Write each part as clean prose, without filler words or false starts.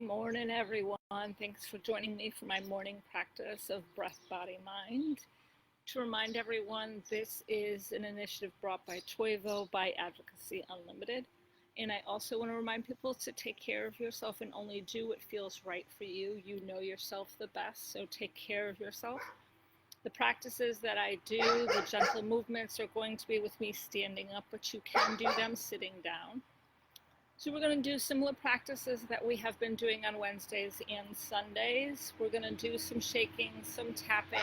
Morning, everyone. Thanks for joining me for my morning practice of breath, body, mind. To remind everyone, this is an initiative brought by Toivo by Advocacy Unlimited. And I also want to remind people to take care of yourself and only do what feels right for you. You know yourself the best, so take care of yourself. The practices that I do, the gentle movements, are going to be with me standing up, but you can do them sitting down. So we're going to do similar practices that we have been doing on Wednesdays and Sundays. We're going to do some shaking, some tapping,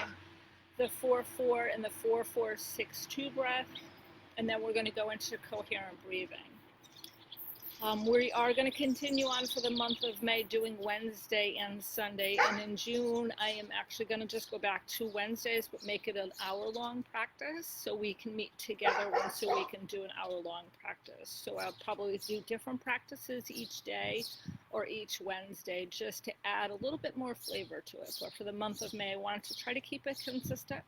the 4-4 and the 4-4-6-2 breath, and then we're going to go into coherent breathing. We are going to continue on for the month of May doing Wednesday and Sunday, and in June I am actually going to just go back to Wednesdays but make it an hour-long practice so we can meet together once a week and do an hour-long practice. So I'll probably do different practices each day or each Wednesday just to add a little bit more flavor to it. But for the month of May I wanted to try to keep it consistent.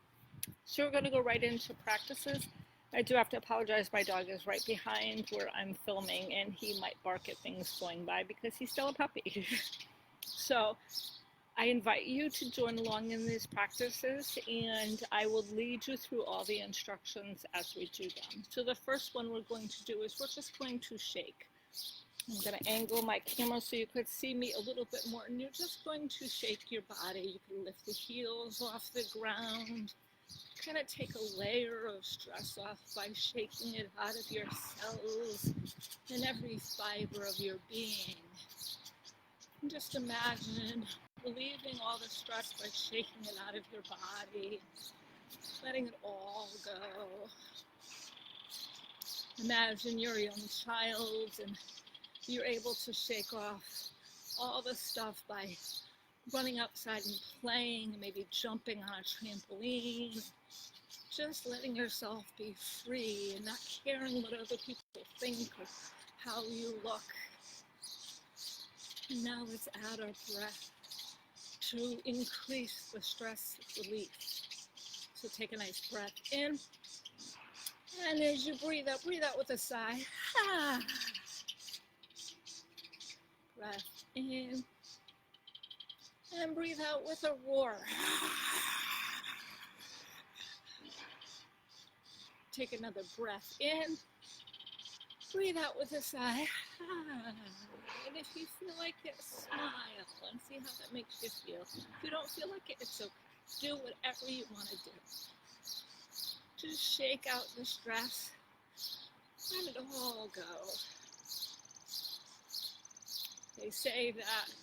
So we're going to go right into practices. I do have to apologize, my dog is right behind where I'm filming and he might bark at things going by because he's still a puppy. So I invite you to join along in these practices and I will lead you through all the instructions as we do them. So the first one we're going to do is we're just going to shake. I'm going to angle my camera so you could see me a little bit more, and you're just going to shake your body. You can lift the heels off the ground. Kind of take a layer of stress off by shaking it out of your cells and every fiber of your being. And just imagine relieving all the stress by shaking it out of your body, letting it all go. Imagine you're a young child and you're able to shake off all the stuff by running outside and playing, maybe jumping on a trampoline, just letting yourself be free and not caring what other people think or how you look. And now let's add our breath to increase the stress relief. So take a nice breath in, and as you breathe out with a sigh. Breath in, and breathe out with a roar. Take another breath in, breathe out with a sigh. And if you feel like it, smile and see how that makes you feel. If you don't feel like it, it's okay. Do whatever you want to do. Just shake out the stress, let it all go. They say that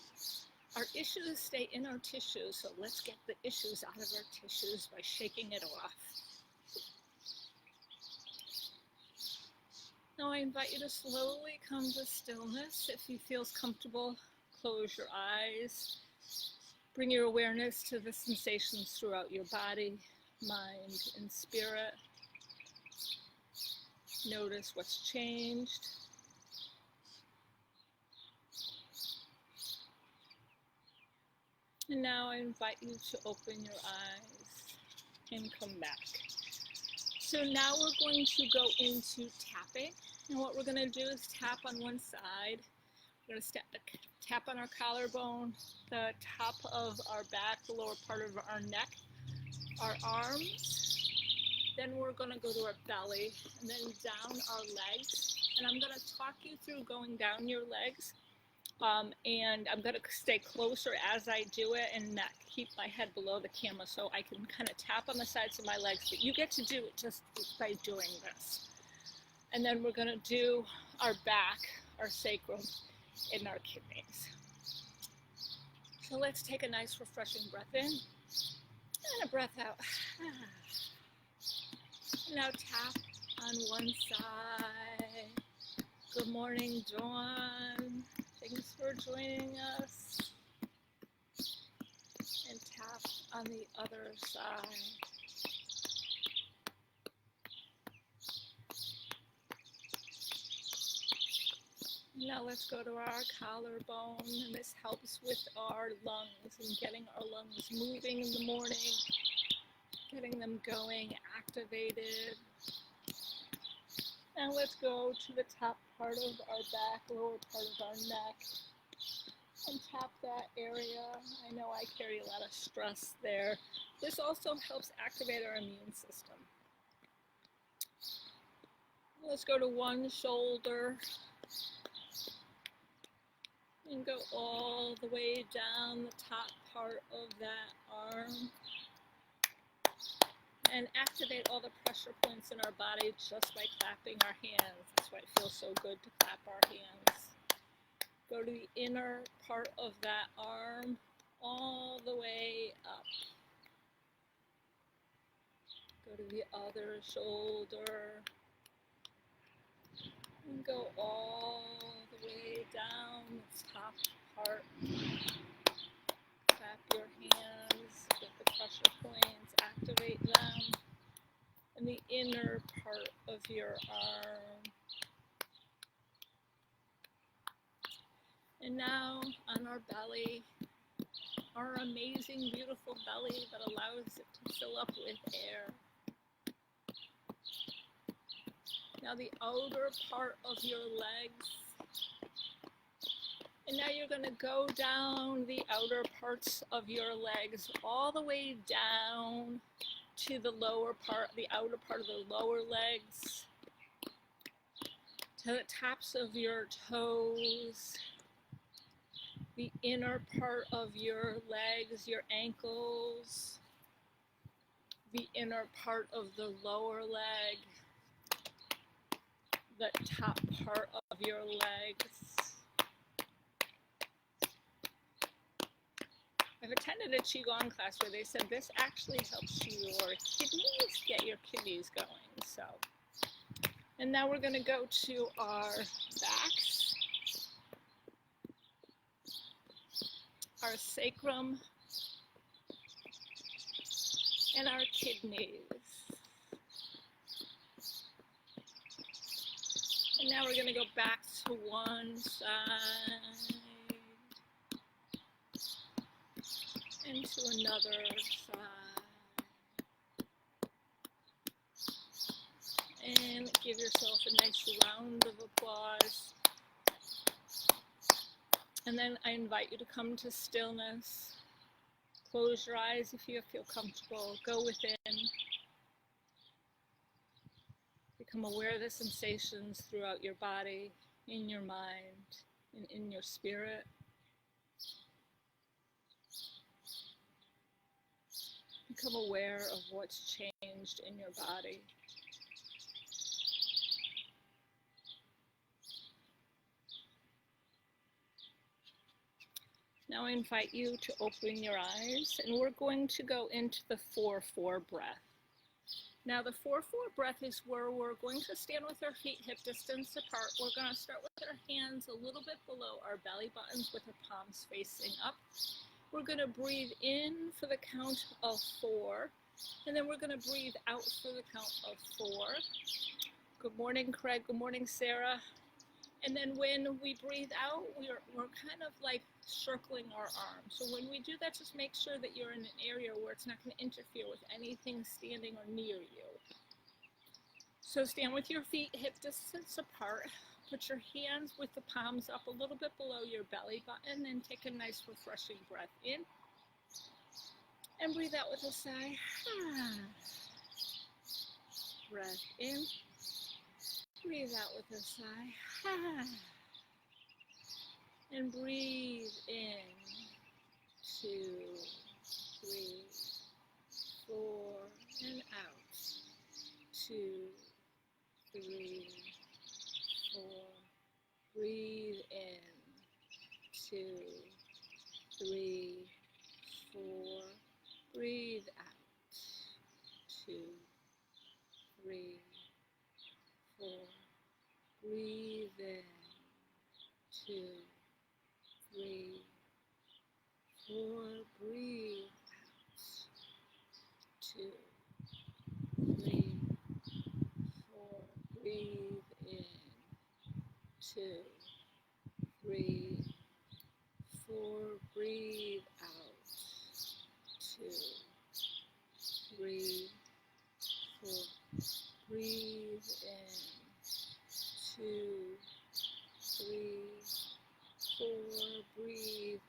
our issues stay in our tissues, so let's get the issues out of our tissues by shaking it off. Now I invite you to slowly come to stillness. If you feel comfortable, close your eyes. Bring your awareness to the sensations throughout your body, mind, and spirit. Notice what's changed. And now I invite you to open your eyes and come back. So now we're going to go into tapping. And what we're going to do is tap on one side. We're going to tap on our collarbone, the top of our back, the lower part of our neck, our arms. Then we're going to go to our belly and then down our legs. And I'm going to talk you through going down your legs. And I'm going to stay closer as I do it and not keep my head below the camera so I can kind of tap on the sides of my legs, but you get to do it just by doing this. And then we're going to do our back, our sacrum, and our kidneys. So let's take a nice refreshing breath in and a breath out. Now tap on one side. Good morning, Dawn. Thanks for joining us. And tap on the other side. Now let's go to our collarbone, and this helps with our lungs and getting our lungs moving in the morning, getting them going, activated. Now let's go to the top part of our back, lower part of our neck. and tap that area. I know I carry a lot of stress there. This also helps activate our immune system. Let's go to one shoulder and go all the way down the top part of that arm and activate all the pressure points in our body just by clapping our hands. That's why it feels so good to clap our hands. Go to the inner part of that arm all the way up. Go to the other shoulder and go all the way down the top part. Clap your hands, get the pressure points, activate them. And the inner part of your arm. And now on our belly, our amazing, beautiful belly that allows it to fill up with air. Now the outer part of your legs. And now you're going to go down the outer parts of your legs all the way down to the lower part, the outer part of the lower legs, to the tops of your toes, the inner part of your legs, your ankles, the inner part of the lower leg, the top part of your legs. I've attended a Qigong class where they said this actually helps your kidneys, get your kidneys going. So, and now we're going to go to our backs, our sacrum, and our kidneys. And now we're going to go back to one side and to another side. And give yourself a nice round of applause. And then I invite you to come to stillness. Close your eyes if you feel comfortable. Go within. Become aware of the sensations throughout your body, in your mind, and in your spirit. Become aware of what's changed in your body. Now I invite you to open your eyes, and we're going to go into the 4-4 breath. Now the 4-4 breath is where we're going to stand with our feet hip distance apart. We're going to start with our hands a little bit below our belly buttons with our palms facing up. We're going to breathe in for the count of 4, and then we're going to breathe out for the count of 4. Good morning, Craig. Good morning, Sarah. And then when we breathe out, we're kind of like circling our arms. So when we do that, just make sure that you're in an area where it's not going to interfere with anything standing or near you. So stand with your feet hip distance apart. Put your hands with the palms up a little bit below your belly button and take a nice refreshing breath in. And breathe out with a sigh. Breath in. Breathe out with a sigh. And breathe in. 2, 3, 4, and out. 2, 3, 4. Breathe in. 2, 3, 4. Breathe out. 2, 3, 4. Breathe in. 2, 3, 4. Breathe out. 2, 3, 4. Breathe in. 2, 3, 4. Breathe out. 2, 3, 4. Breathe in. 2, 3, 4. Breathe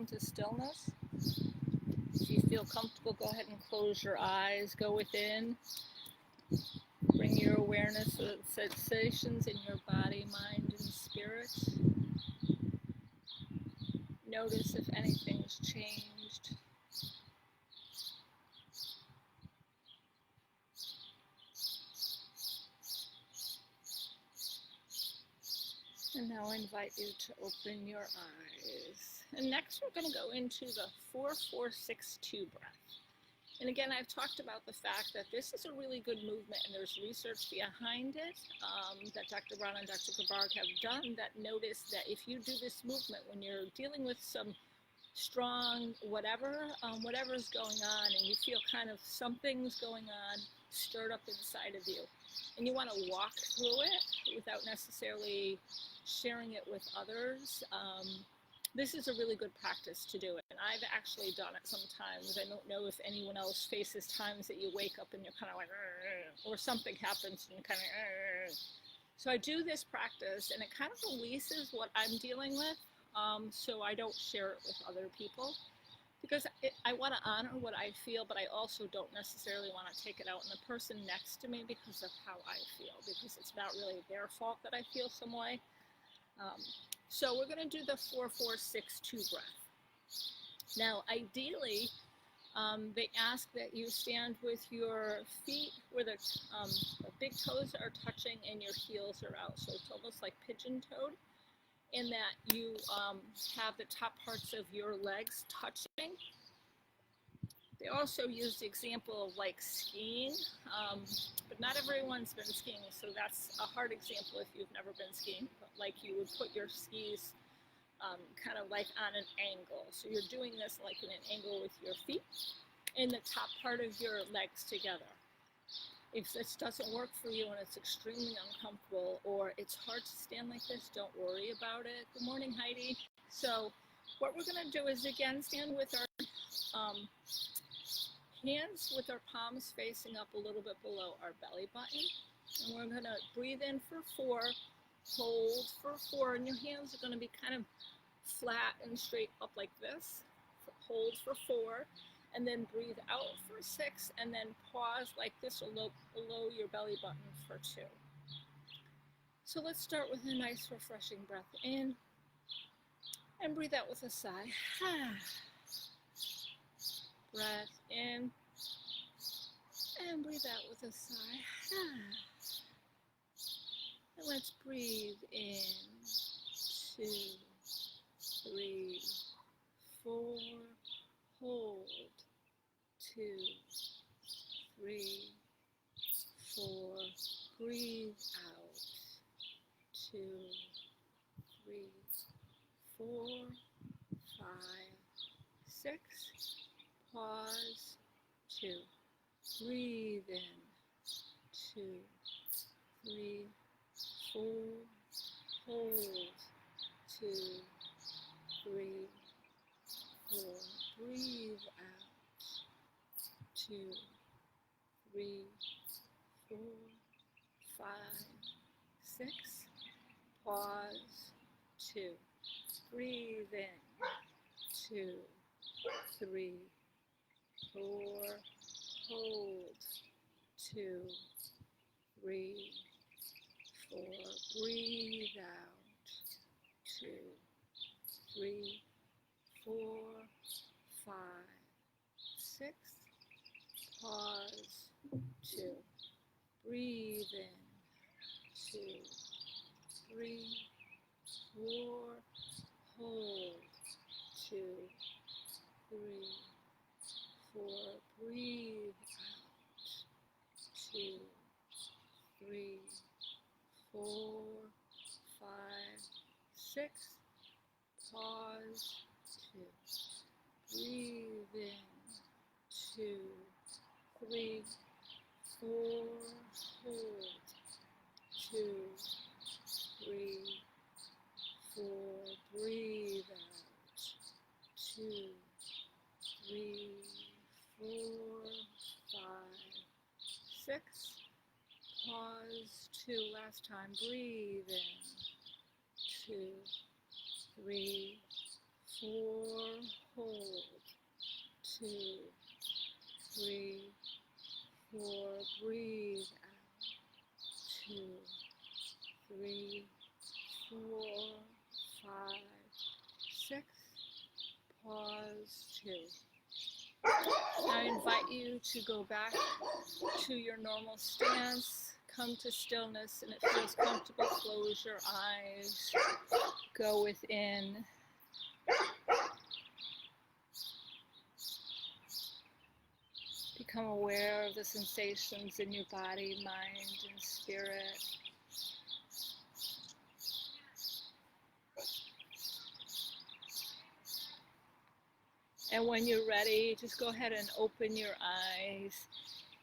come to stillness. If you feel comfortable, go ahead and close your eyes. Go within. Bring your awareness to the sensations in your body, mind, and spirit. Notice if anything's changed. And now I invite you to open your eyes. And next we're going to go into the 4-4-6-2 breath. And again, I've talked about the fact that this is a really good movement, and there's research behind it that Dr. Brown and Dr. Kabarg have done that notice that if you do this movement when you're dealing with some strong whatever's going on, and you feel kind of something's going on stirred up inside of you, and you want to walk through it without necessarily sharing it with others, this is a really good practice to do it. And I've actually done it sometimes. I don't know if anyone else faces times that you wake up and you're kind of like, or something happens and you're kind of, so I do this practice and it kind of releases what I'm dealing with, so I don't share it with other people, because I want to honor what I feel, but I also don't necessarily want to take it out on the person next to me because of how I feel, because it's not really their fault that I feel some way. So we're going to do the 4-4-6-2 breath. Now, ideally, they ask that you stand with your feet where the big toes are touching and your heels are out. So it's almost like pigeon-toed, in that you have the top parts of your legs touching. They also use the example of like skiing, but not everyone's been skiing, so that's a hard example if you've never been skiing. But like you would put your skis kind of like on an angle. So you're doing this like in an angle with your feet and the top part of your legs together. If this doesn't work for you and it's extremely uncomfortable or it's hard to stand like this, don't worry about it. Good morning, Heidi. So what we're going to do is, again, stand with our hands with our palms facing up a little bit below our belly button. And we're going to breathe in for 4, hold for 4, and your hands are going to be kind of flat and straight up like this. Hold for 4, and then breathe out for 6, and then pause like this below your belly button for 2. So let's start with a nice refreshing breath in, and breathe out with a sigh. Breath in, and breathe out with a sigh. And let's breathe in, 2, 3, 4, hold, 2, 3, 4, breathe out, 2, 3, 4, 5, 6, pause, 2, breathe in, 2, 3, 4, hold, 2, 3, 4, breathe out, 2, 3, 4, 5, 6, pause, 2, breathe in, 2, 3, 4, hold, 2, 3, 4, breathe out, 2, 3, 4, 5, 6, pause, 2, breathe in, 2, 3, 4, hold, 2, 3, 4, breathe out, 2, 3, 4, 5, 6, pause, 2, breathe in, 2, 3, 4, hold, 2, 3, 4, breathe out, 2, 3, 4, 5, 6, pause, 2, last time, breathe in, 2, 3, 4, 4, 5, 6. Pause 2. I invite you to go back to your normal stance. Come to stillness, and it feels comfortable. Close your eyes. Go within. Become aware of the sensations in your body, mind, and spirit. And when you're ready, just go ahead and open your eyes.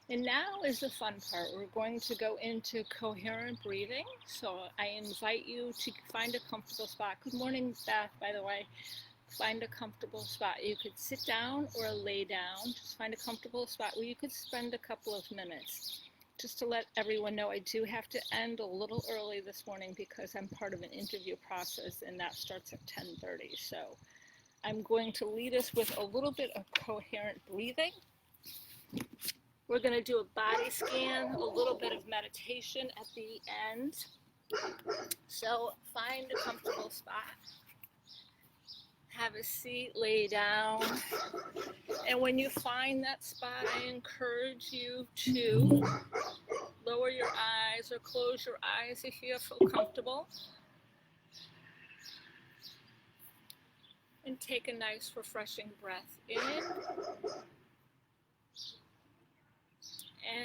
And now is the fun part. We're going to go into coherent breathing. So I invite you to find a comfortable spot. Good morning, Beth, by the way. Find a comfortable spot. You could sit down or lay down. Just find a comfortable spot where you could spend a couple of minutes. Just to let everyone know, I do have to end a little early this morning because I'm part of an interview process, and that starts at 10:30. So I'm going to lead us with a little bit of coherent breathing. We're going to do a body scan, a little bit of meditation at the end. So find a comfortable spot. Have a seat, lay down. And when you find that spot, I encourage you to lower your eyes or close your eyes if you feel comfortable. And take a nice refreshing breath in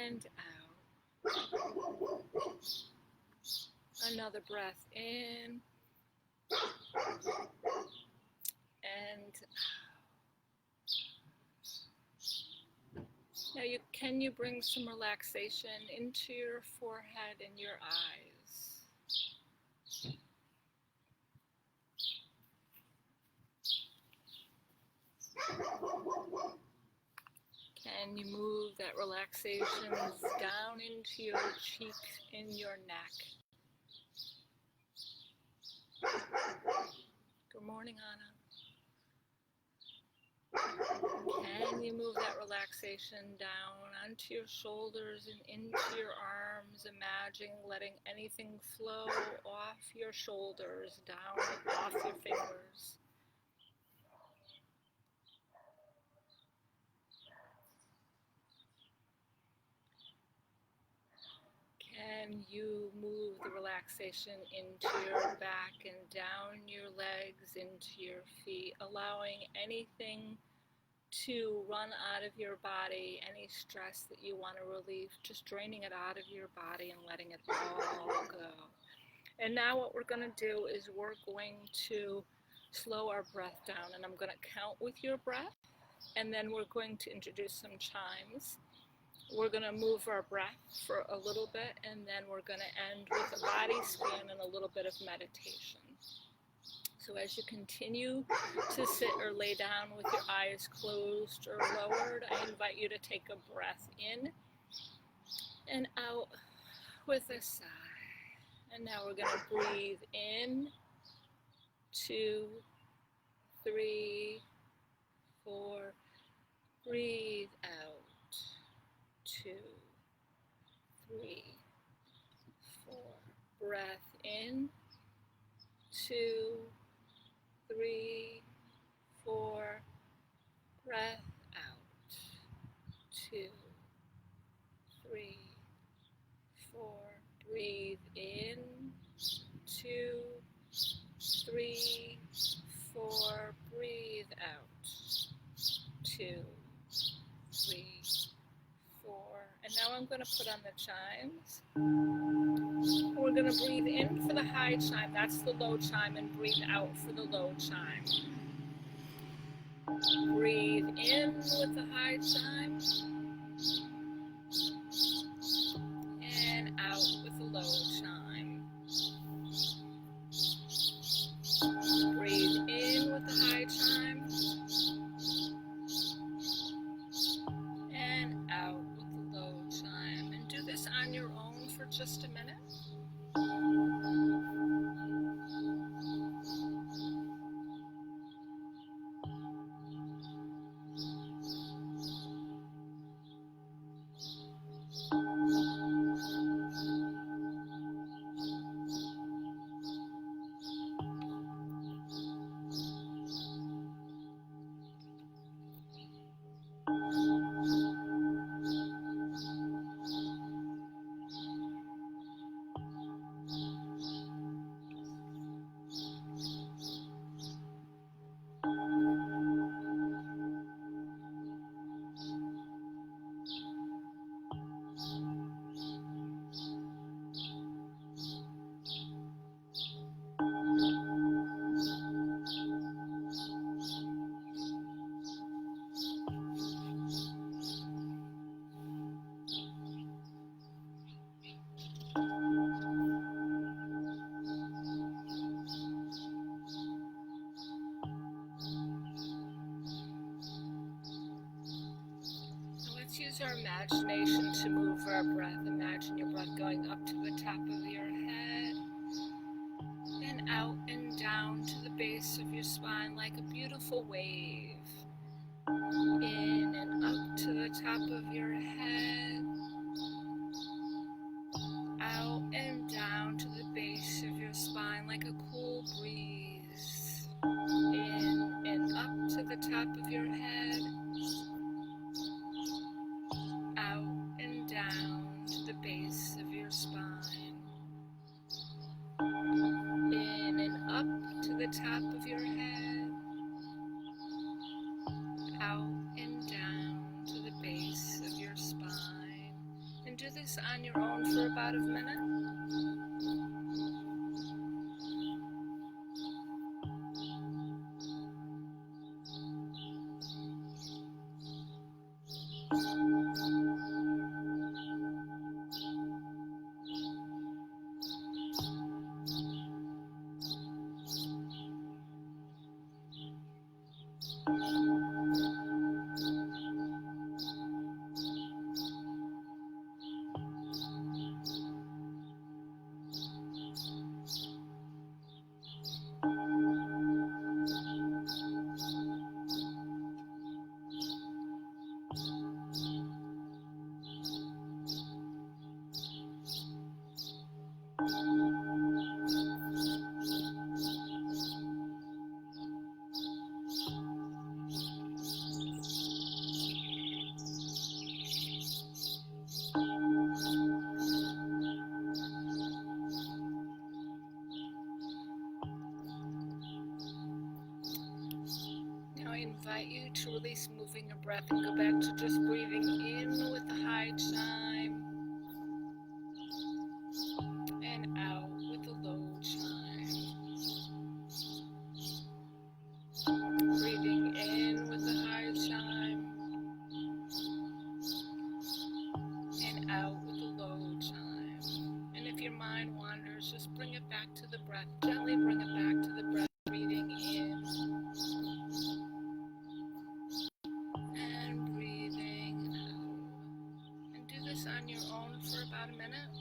and out. Another breath in and out. Now can you bring some relaxation into your forehead and your eyes? Can you move that relaxation down into your cheeks and your neck? Good morning, Anna. Can you move that relaxation down onto your shoulders and into your arms, imagining letting anything flow off your shoulders, down off your fingers? Can you move the relaxation into your back and down your legs, into your feet, allowing anything to run out of your body, any stress that you want to relieve, just draining it out of your body and letting it all go. And now what we're going to do is we're going to slow our breath down, and I'm going to count with your breath, and then we're going to introduce some chimes. We're going to move our breath for a little bit, and then we're going to end with a body scan and a little bit of meditation. So as you continue to sit or lay down with your eyes closed or lowered, I invite you to take a breath in and out with a sigh. And now we're going to breathe in, 2, 3, 4. Breathe out. 2, 3, 4. Breath in. 2, 3, 4. Breath out. 2, 3, 4. Breathe in. 2, 3, 4. Breathe out. 2, 3, 4. And now I'm going to put on the chimes. We're going to breathe in for the high chime. That's the low chime. And breathe out for the low chime. Breathe in with the high chime. And out with the low chime. Breathe in with the high chime. And out with the low chime. And do this on your own for just a minute. let's use our imagination to move our breath. Imagine your breath going up to the top of your head and out and down to the base of your spine like a beautiful wave. In and up to the top of your head, out and down to the base of your spine like a cool breeze. In and up to the top of your head, out and down to the base of your spine. In and up to the top of your head, out and down to the base of your spine. And do this on your own for about a minute. I invite you to release moving your breath and go back to just breathing in with the high chime and out with the low chime. Breathing in with the high chime and out with the low chime. And if your mind wanders, just bring it back to the breath. Gently bring it back to the breath. Breathing in and breathing out. And do this on your own for about a minute.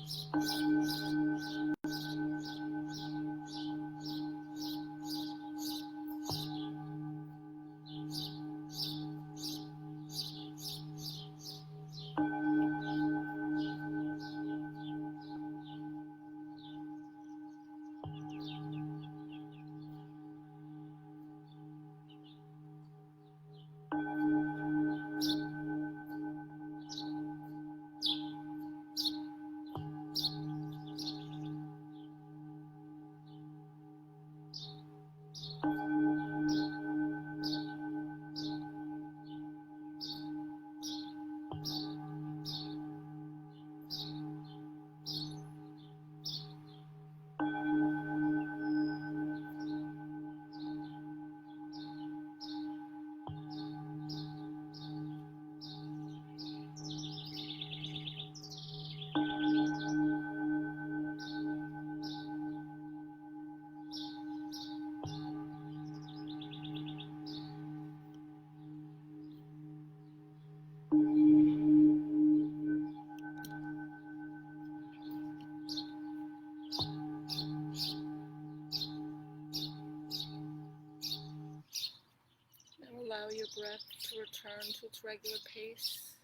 Allow your breath to return to its regular pace.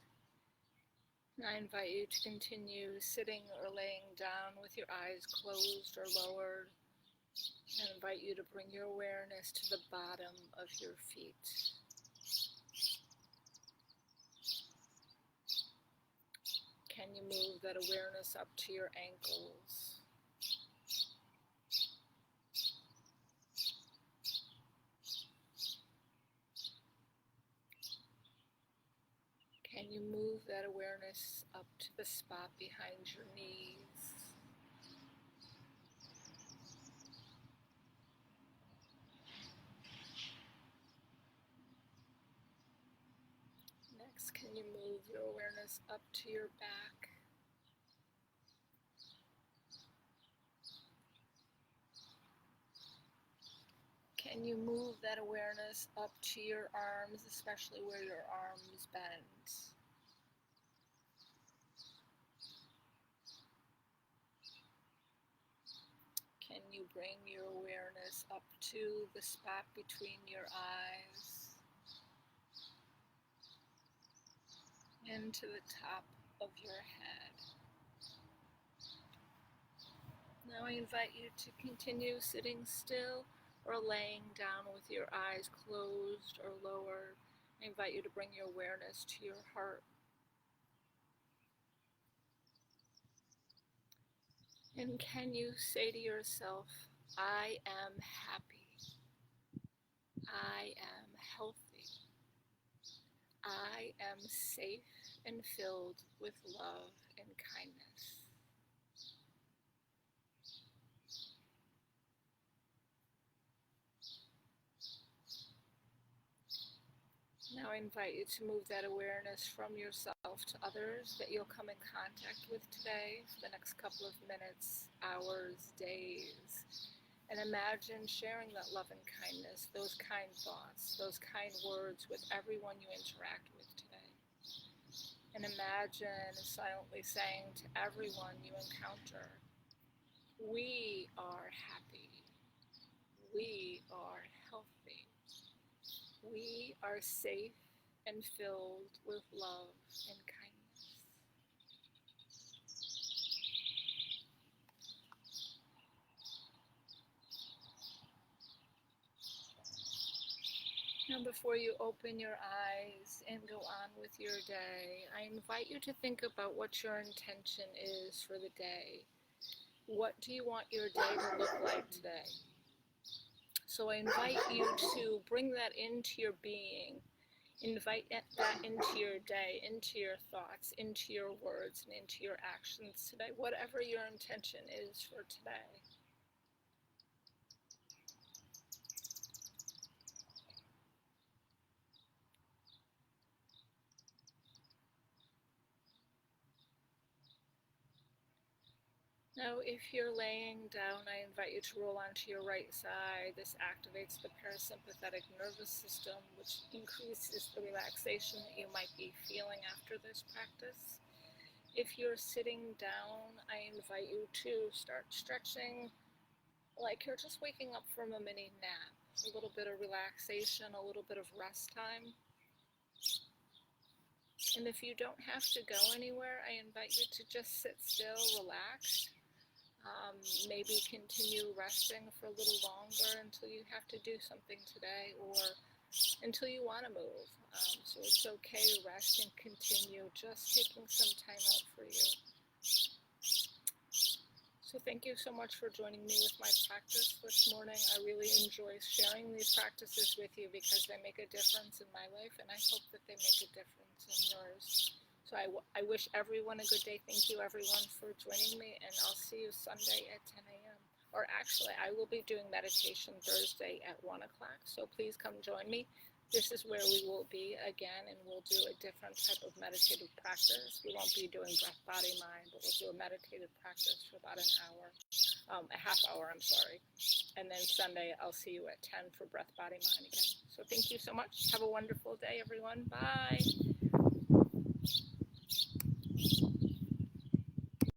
And I invite you to continue sitting or laying down with your eyes closed or lowered. And I invite you to bring your awareness to the bottom of your feet. Can you move that awareness up to your ankles? Can you move that awareness up to the spot behind your knees? Next, can you move your awareness up to your back? Can you move that awareness up to your arms, especially where your arms bend? bring your awareness up to the spot between your eyes, into the top of your head. Now I invite you to continue sitting still or laying down with your eyes closed or lowered. I invite you to bring your awareness to your heart. And can you say to yourself, I am happy, I am healthy, I am safe and filled with love and kindness. Now I invite you to move that awareness from yourself to others that you'll come in contact with today for the next couple of minutes, hours, days. And imagine sharing that love and kindness, those kind thoughts, those kind words with everyone you interact with today. And imagine silently saying to everyone you encounter, we are happy, we are healthy, we are safe and filled with love and kindness. Now before you open your eyes and go on with your day, I invite you to think about what your intention is for the day. What do you want your day to look like today? So I invite you to bring that into your being. Invite that into your day, into your thoughts, into your words, and into your actions today, whatever your intention is for today. Now, if you're laying down, I invite you to roll onto your right side. This activates the parasympathetic nervous system, which increases the relaxation that you might be feeling after this practice. If you're sitting down, I invite you to start stretching like you're just waking up from a mini nap. A little bit of relaxation, a little bit of rest time. And if you don't have to go anywhere, I invite you to just sit still, relax. Maybe continue resting for a little longer until you have to do something today or until you want to move. So it's okay to rest and continue, just taking some time out for you. So thank you so much for joining me with my practice this morning. I really enjoy sharing these practices with you because they make a difference in my life, and I hope that they make a difference in yours. So I wish everyone a good day. Thank you, everyone, for joining me, and I'll see you Sunday at 10 a.m. Or actually, I will be doing meditation Thursday at 1 o'clock, so please come join me. This is where we will be again, and we'll do a different type of meditative practice. We won't be doing breath, body, mind, but we'll do a meditative practice for about an hour, a half hour, I'm sorry. And then Sunday, I'll see you at 10 for breath, body, mind again. So thank you so much. Have a wonderful day, everyone. Bye.